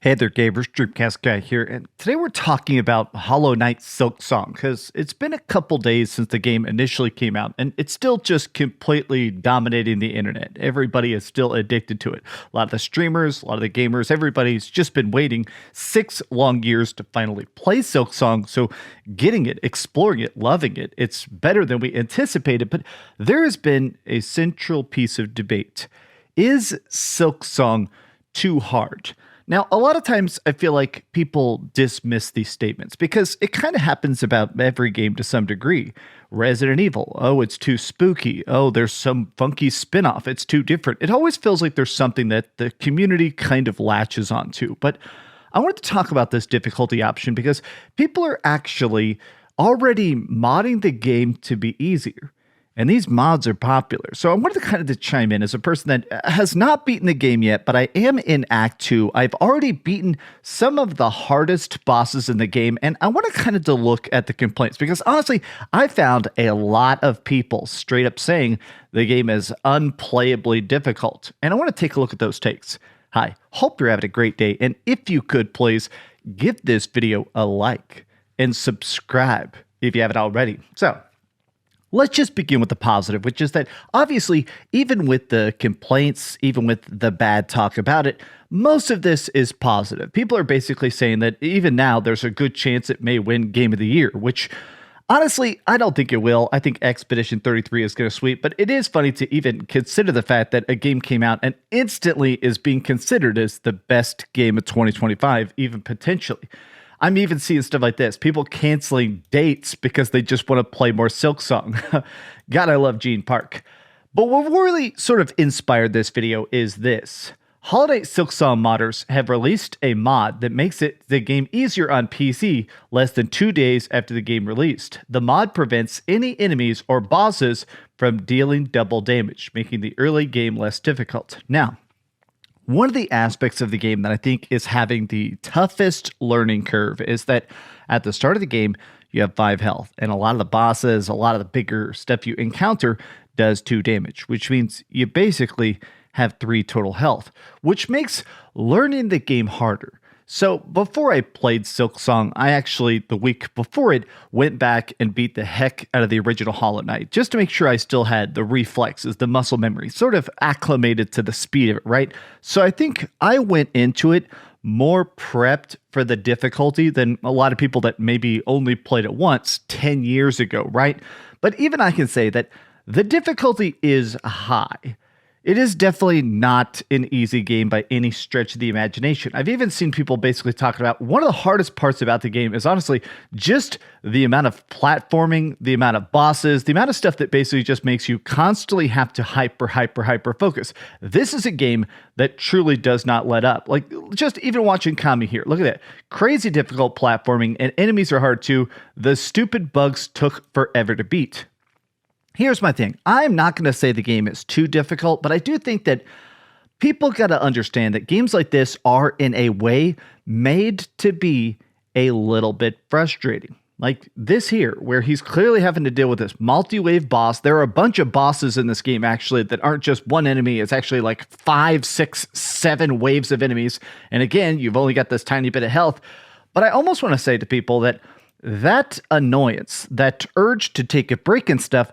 Hey there, gamers. DreamcastGuy here, and today we're talking about Hollow Knight Silksong because it's been a couple days since the game initially came out, and it's still just completely dominating the internet. Everybody is still addicted to it. A lot of the streamers, a lot of the gamers, everybody's just been waiting 6 long years to finally play Silksong, so getting it, exploring it, loving it, it's better than we anticipated, but there has been a central piece of debate. Is Silksong too hard? Now, a lot of times I feel like people dismiss these statements because it kind of happens about every game to some degree. Resident Evil, oh, it's too spooky. Oh, there's some funky spin-off. It's too different. It always feels like there's something that the community kind of latches onto. But I wanted to talk about this difficulty option because people are actually already modding the game to be easier. And these mods are popular. So I wanted to kind of to chime in as a person that has not beaten the game yet, but I am in Act 2. I've already beaten some of the hardest bosses in the game, and I want to kind of to look at the complaints because honestly, I found a lot of people straight up saying the game is unplayably difficult. And I want to take a look at those takes. Hi, hope you're having a great day. And if you could, please give this video a like and subscribe if you haven't already. So let's just begin with the positive, which is that obviously, even with the complaints, even with the bad talk about it, most of this is positive. People are basically saying that even now there's a good chance it may win Game of the Year, which honestly, I don't think it will. I think Expedition 33 is going to sweep, but it is funny to even consider the fact that a game came out and instantly is being considered as the best game of 2025, even potentially. I'm even seeing stuff like this. People canceling dates because they just want to play more Silksong. God, I love Gene Park. But what really sort of inspired this video is this. Hollow Knight Silksong modders have released a mod that makes the game easier on PC less than 2 days after the game released. The mod prevents any enemies or bosses from dealing double damage, making the early game less difficult. Now, one of the aspects of the game that I think is having the toughest learning curve is that at the start of the game, you have 5 health, and a lot of the bosses, a lot of the bigger stuff you encounter does 2 damage, which means you basically have 3 total health, which makes learning the game harder. So before I played Silksong, I actually, the week before it, went back and beat the heck out of the original Hollow Knight, just to make sure I still had the reflexes, the muscle memory, sort of acclimated to the speed of it, right? So I think I went into it more prepped for the difficulty than a lot of people that maybe only played it once 10 years ago, right? But even I can say that the difficulty is high. It is definitely not an easy game by any stretch of the imagination. I've even seen people basically talking about one of the hardest parts about the game is honestly just the amount of platforming, the amount of bosses, the amount of stuff that basically just makes you constantly have to hyper focus. This is a game that truly does not let up. Like, just even watching Kami here, look at that. Crazy difficult platforming, and enemies are hard too. The stupid bugs took forever to beat. Here's my thing. I'm not going to say the game is too difficult, but I do think that people got to understand that games like this are, in a way, made to be a little bit frustrating. Like this here, where he's clearly having to deal with this multi-wave boss. There are a bunch of bosses in this game, actually, that aren't just one enemy. It's actually like 5, 6, 7 waves of enemies. And again, you've only got this tiny bit of health. But I almost want to say to people that annoyance, that urge to take a break and stuff,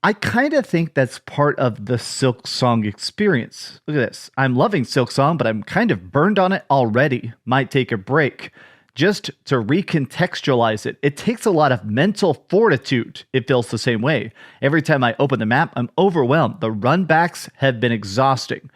I kind of think that's part of the Silksong experience. Look at this. I'm loving Silksong, but I'm kind of burned on it already. Might take a break. Just to recontextualize it, it takes a lot of mental fortitude. It feels the same way. Every time I open the map, I'm overwhelmed. The runbacks have been exhausting.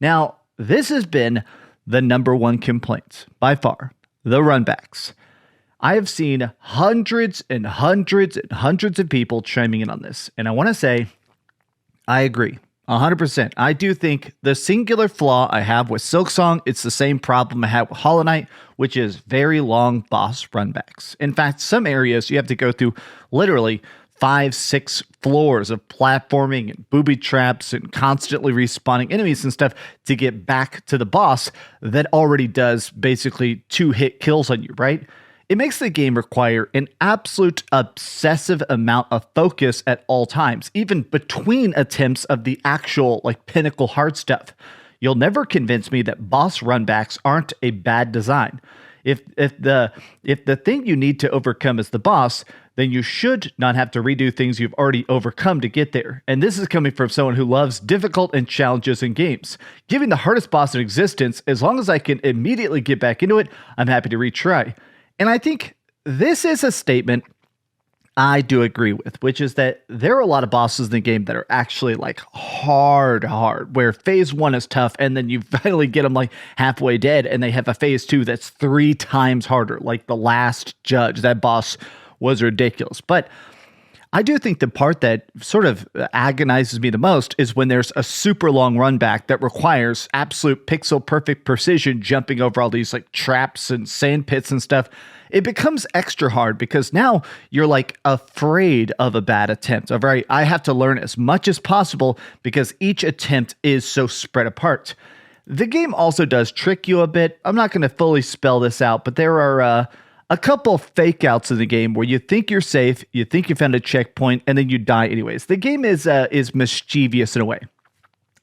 Now, this has been the number one complaint by far. The runbacks. I have seen hundreds and hundreds and hundreds of people chiming in on this. And I want to say, I agree 100%. I do think the singular flaw I have with Silksong, it's the same problem I have with Hollow Knight, which is very long boss runbacks. In fact, some areas you have to go through literally 5, 6 floors of platforming and booby traps and constantly respawning enemies and stuff to get back to the boss that already does basically 2-hit kills on you, right? It makes the game require an absolute obsessive amount of focus at all times, even between attempts of the actual like pinnacle hard stuff. you'll never convince me that boss runbacks aren't a bad design. If the thing you need to overcome is the boss, then you should not have to redo things you've already overcome to get there. And this is coming from someone who loves difficult and challenges in games. Giving the hardest boss in existence, as long as I can immediately get back into it, I'm happy to retry. And I think this is a statement I do agree with, which is that there are a lot of bosses in the game that are actually like hard, where phase 1 is tough and then you finally get them like halfway dead and they have a phase 2 that's 3 times harder, like the last judge. That boss was ridiculous. But I do think the part that sort of agonizes me the most is when there's a super long run back that requires absolute pixel perfect precision, jumping over all these like traps and sand pits and stuff. It becomes extra hard because now you're like afraid of a bad attempt. I have to learn as much as possible because each attempt is so spread apart. The game also does trick you a bit. I'm not going to fully spell this out, but there are a couple fake outs in the game where you think you're safe, you think you found a checkpoint, and then you die anyways. The game is mischievous in a way.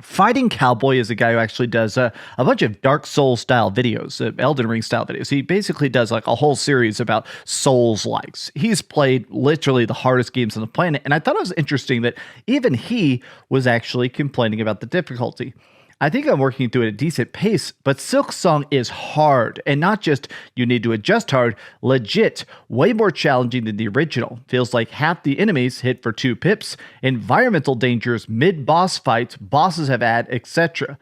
Fighting Cowboy is a guy who actually does a bunch of Dark Souls style videos, Elden Ring style videos. He basically does like a whole series about Souls likes. He's played literally the hardest games on the planet, and I thought it was interesting that even he was actually complaining about the difficulty. I think I'm working through at a decent pace, but Silksong is hard, and not just you need to adjust hard, legit, way more challenging than the original. Feels like half the enemies hit for 2 pips, environmental dangers, mid-boss fights, bosses have ad, etc.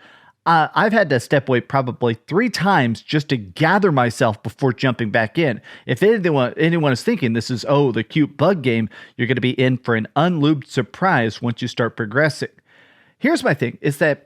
I've had to step away probably 3 times just to gather myself before jumping back in. If anyone is thinking this is, the cute bug game, you're going to be in for an unlubed surprise once you start progressing. Here's my thing, is that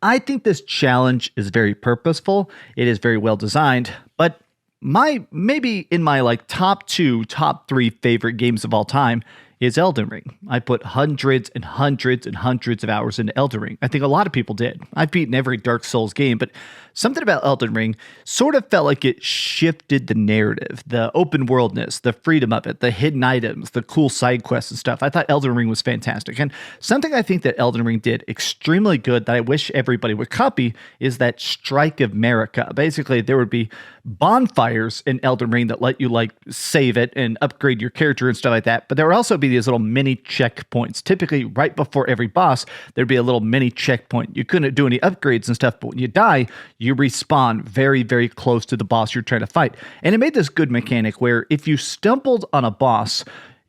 I think this challenge is very purposeful. It is very well designed, but maybe in my like top 3 favorite games of all time is Elden Ring. I put hundreds and hundreds and hundreds of hours into Elden Ring. I think a lot of people did. I've beaten every Dark Souls game, but something about Elden Ring sort of felt like it shifted the narrative, the open worldness, the freedom of it, the hidden items, the cool side quests and stuff. I thought Elden Ring was fantastic. And something I think that Elden Ring did extremely good that I wish everybody would copy is that Strike of America. Basically, there would be bonfires in Elden Ring that let you like save it and upgrade your character and stuff like that. But there would also be these little mini checkpoints. Typically, right before every boss, there'd be a little mini checkpoint. You couldn't do any upgrades and stuff, but when you die, you respawn very, very close to the boss you're trying to fight. And it made this good mechanic where if you stumbled on a boss,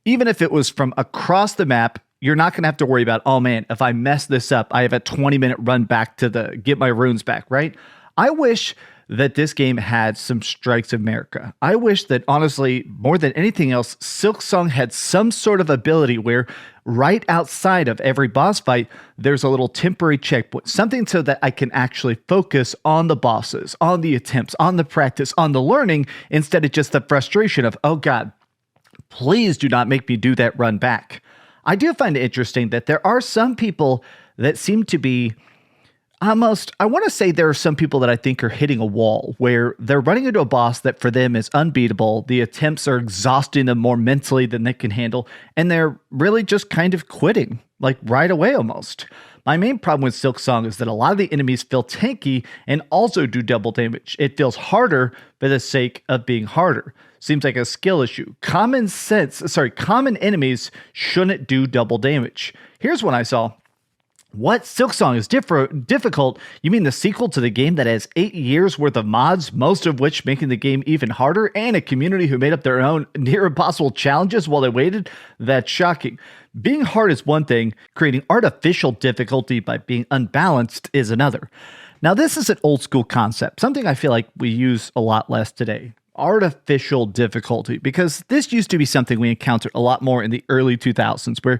even if it was from across the map, you're not going to have to worry about, oh man, if I mess this up, I have a 20-minute run back to get my runes back, right? I wish that this game had some Strikes of America. I wish that, honestly, more than anything else, Silksong had some sort of ability where right outside of every boss fight, there's a little temporary checkpoint, something so that I can actually focus on the bosses, on the attempts, on the practice, on the learning, instead of just the frustration of, oh God, please do not make me do that run back. I do find it interesting that there are some people that seem to be I want to say there are some people that I think are hitting a wall where they're running into a boss that for them is unbeatable. The attempts are exhausting them more mentally than they can handle, and they're really just kind of quitting, like right away almost. My main problem with Silksong is that a lot of the enemies feel tanky and also do double damage. It feels harder for the sake of being harder. Seems like a skill issue. Common enemies shouldn't do double damage. Here's one I saw. What? Silksong is difficult? You mean the sequel to the game that has 8 years worth of mods, most of which making the game even harder, and a community who made up their own near impossible challenges while they waited? That's shocking. Being hard is one thing, creating artificial difficulty by being unbalanced is another. Now, this is an old school concept, something I feel like we use a lot less today. Artificial difficulty, because this used to be something we encountered a lot more in the early 2000s where,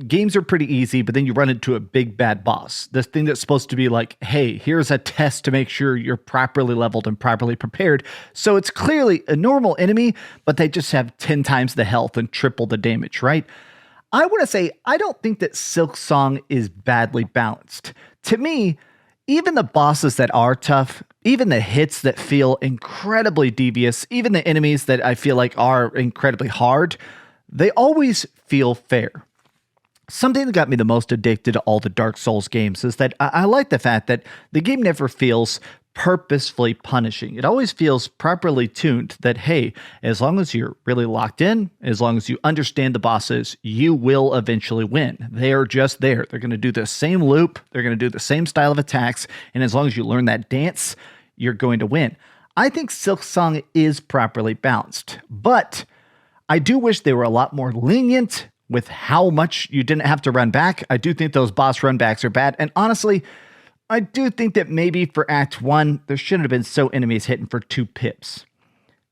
games are pretty easy, but then you run into a big bad boss. This thing that's supposed to be like, hey, here's a test to make sure you're properly leveled and properly prepared. So it's clearly a normal enemy, but they just have 10 times the health and triple the damage, right? I want to say, I don't think that Silksong is badly balanced. To me, even the bosses that are tough, even the hits that feel incredibly devious, even the enemies that I feel like are incredibly hard, they always feel fair. Something that got me the most addicted to all the Dark Souls games is that I like the fact that the game never feels purposefully punishing. It always feels properly tuned that, hey, as long as you're really locked in, as long as you understand the bosses, you will eventually win. They are just there. They're going to do the same loop. They're going to do the same style of attacks. And as long as you learn that dance, you're going to win. I think Silksong is properly balanced, but I do wish they were a lot more lenient with how much you didn't have to run back. I do think those boss run backs are bad. And honestly, I do think that maybe for Act 1, there shouldn't have been so enemies hitting for 2 pips.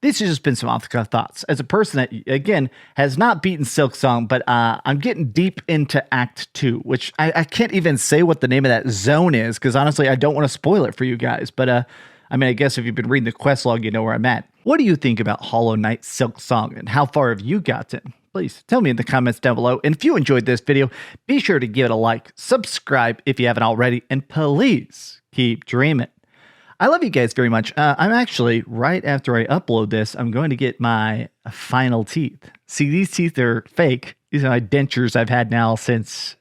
These have just been some off-the-cuff thoughts. As a person that, again, has not beaten Silksong, but I'm getting deep into Act 2, which I can't even say what the name of that zone is, because honestly, I don't want to spoil it for you guys. But, I mean, I guess if you've been reading the quest log, you know where I'm at. What do you think about Hollow Knight Silksong, and how far have you gotten? Please tell me in the comments down below. And if you enjoyed this video, be sure to give it a like, subscribe if you haven't already, and please keep dreaming. I love you guys very much. I'm actually, right after I upload this, I'm going to get my final teeth. See, these teeth are fake. These are my dentures I've had now since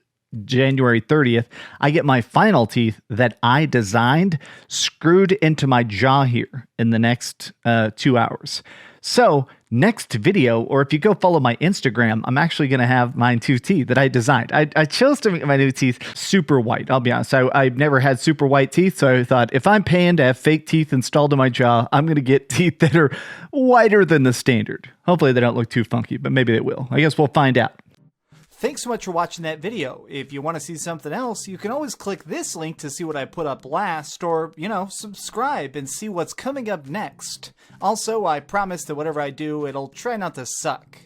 January 30th. I get my final teeth that I designed screwed into my jaw here in the next 2 hours. So next video, or if you go follow my Instagram, I'm actually going to have my 2 teeth that I designed. I chose to make my new teeth super white. I'll be honest. I've never had super white teeth. So I thought if I'm paying to have fake teeth installed in my jaw, I'm going to get teeth that are whiter than the standard. Hopefully they don't look too funky, but maybe they will. I guess we'll find out. Thanks so much for watching that video. If you want to see something else, you can always click this link to see what I put up last, or, you know, subscribe and see what's coming up next. Also, I promise that whatever I do, it'll try not to suck.